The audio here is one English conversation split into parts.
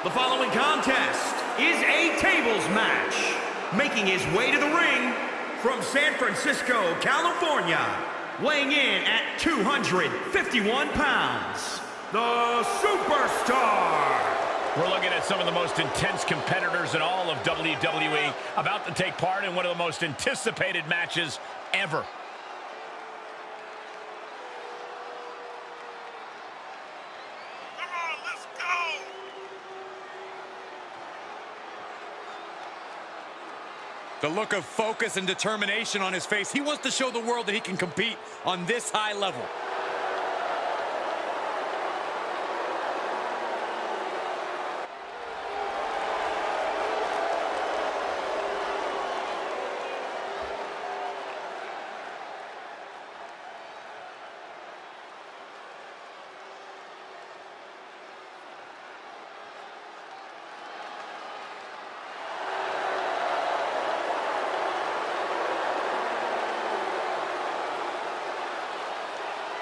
The following contest is a tables match. Making his way to the ring from San Francisco, California, weighing in at 251 pounds, the Superstar. We're looking at some of the most intense competitors in all of WWE about to take part in one of the most anticipated matches ever. The look of focus and determination on his face. He wants to show the world that he can compete on this high level.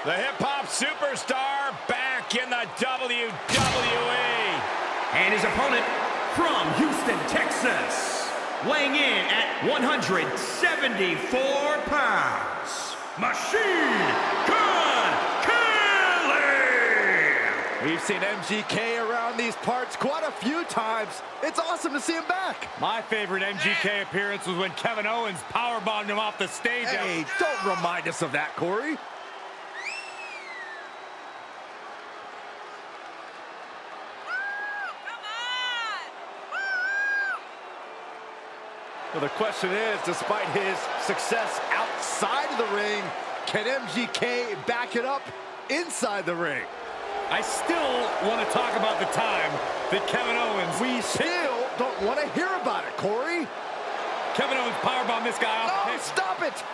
The hip-hop superstar back in the WWE. And his opponent from Houston, Texas, weighing in at 174 pounds, Machine Gun Kelly! We've seen MGK around these parts quite a few times. It's awesome to see him back. My favorite MGK appearance was when Kevin Owens powerbombed him off the stage. Hey, don't remind us of that, Corey. Well, the question is, despite his success outside of the ring, can MGK back it up inside the ring? I still want to talk about the time that Kevin Owens... We still don't want to hear about it, Corey. Kevin Owens powerbombed this guy off the No, stop it!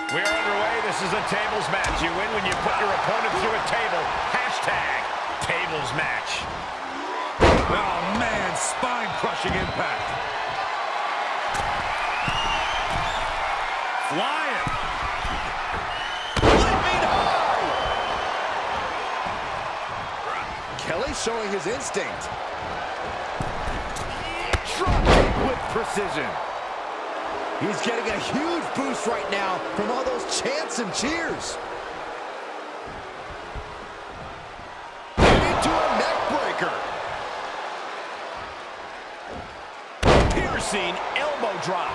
We are underway. This is a tables match. You win when you put your opponent through a table. Hashtag tables match. Oh, man, spine-crushing impact. Flying. Leaping high! Kelly showing his instinct. Drop kick with precision. He's getting a huge boost right now from all those chants and cheers. Into a neck breaker. Piercing elbow drop.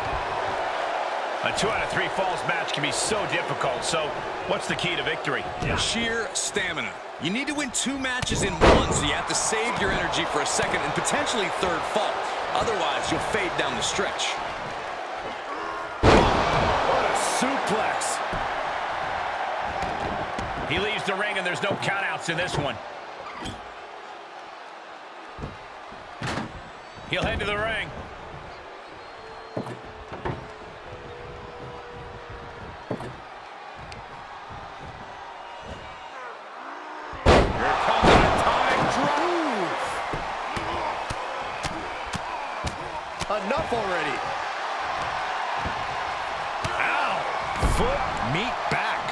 A 2 out of 3 falls match can be so difficult. So what's the key to victory? Sheer stamina. You need to win 2 matches in one, so you have to save your energy for a second and potentially third fall. Otherwise, you'll fade down the stretch. Suplex. He leaves the ring, and there's no countouts in this one. He'll head to the ring. Here comes an atomic drop. Enough already. Foot meet back.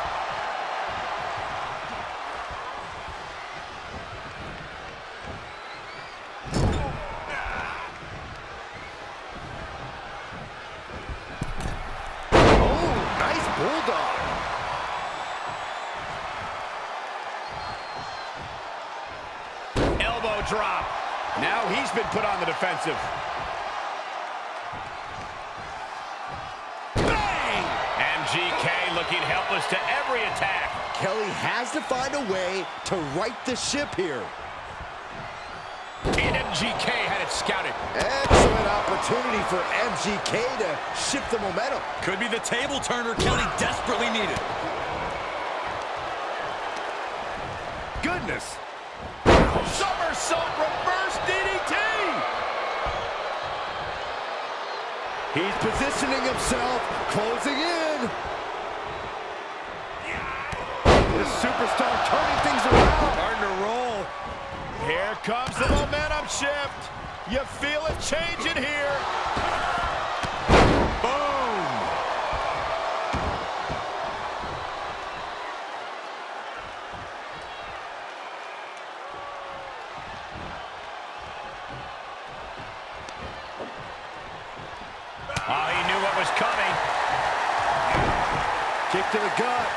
Oh, nice bulldog. Elbow drop. Now he's been put on the defensive. MGK looking helpless to every attack. Kelly has to find a way to right the ship here. And MGK had it scouted. Excellent opportunity for MGK to shift the momentum. Could be the table turner Kelly desperately needed. Goodness. Somersault reverse DDT. He's positioning himself, closing in. The superstar turning things around. Starting to roll. Here comes the momentum shift. You feel it changing here. Boom. Oh, he knew what was coming. Kick to the gut.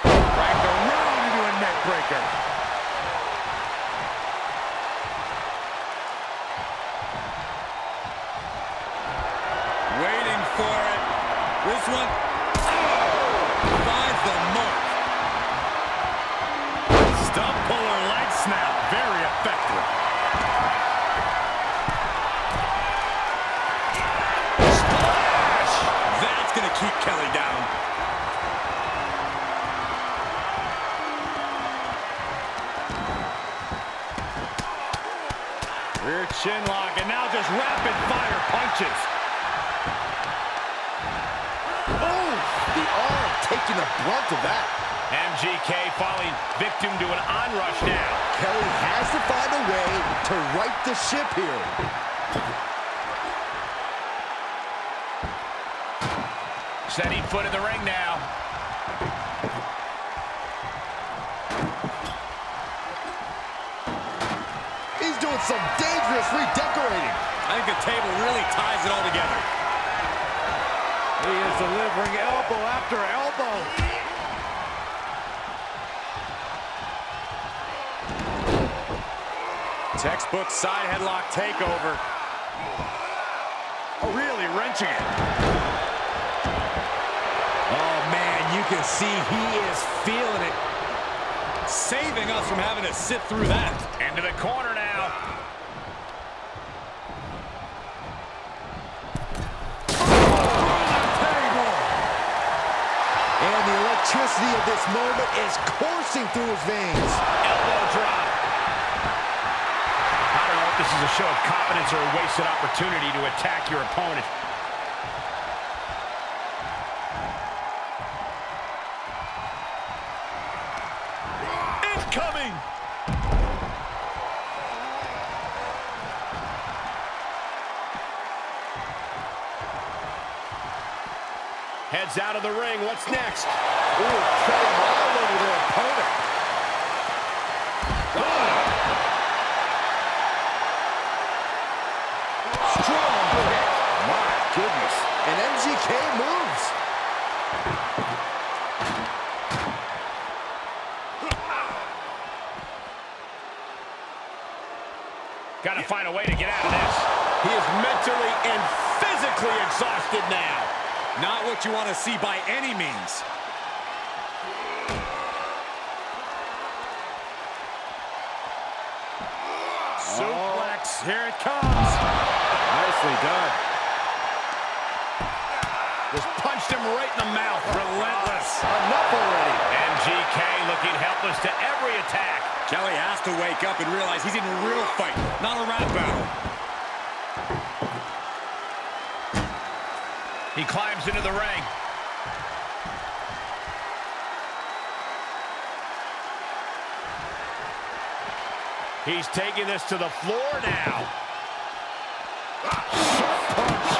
Cracked around into a neck breaker. Waiting for it. This one finds the mark. Stump puller leg snap. Very effective. Splash! That's going to keep Kelly down. Rear chin lock, and now just rapid fire punches. Oh, the arm taking the brunt of that. MGK falling victim to an onrush now. Kelly has to find a way to right the ship here. Setting foot in the ring now. He's doing some dangerous redecorating. I think the table really ties it all together. He is delivering elbow after elbow. Textbook side headlock takeover. Oh, really wrenching it. Oh, man, you can see he is feeling it. Saving us from having to sit through that. Into the corner now. And the electricity of this moment is coursing through his veins. Elbow drop. I don't know if this is a show of confidence or a wasted opportunity to attack your opponent. Incoming! Heads out of the ring. What's next? Ooh, treading all over their opponent. Strong hit. My goodness. And MGK moves. Got to find a way to get out of this. He is mentally and physically exhausted now. Not what you want to see by any means. Suplex, here it comes. Nicely done. Just punched him right in the mouth. Relentless. Enough already. MGK looking helpless to every attack. Kelly has to wake up and realize he's in a real fight, not a rap battle. He climbs into the ring. He's taking this to the floor now. Sharp punch.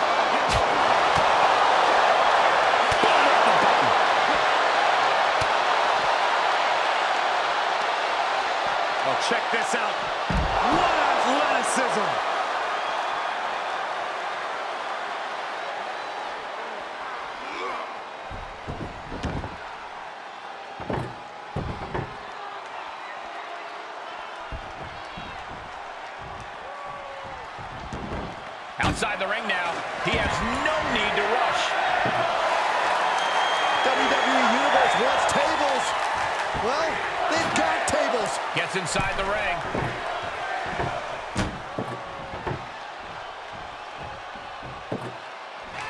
Oh, check this out. What athleticism. Outside the ring now. He has no need to rush. WWE Universe wants tables. Well, they've got tables. Gets inside the ring.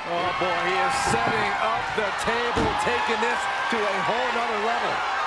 Oh, boy, he is setting up the table, taking this to a whole nother level.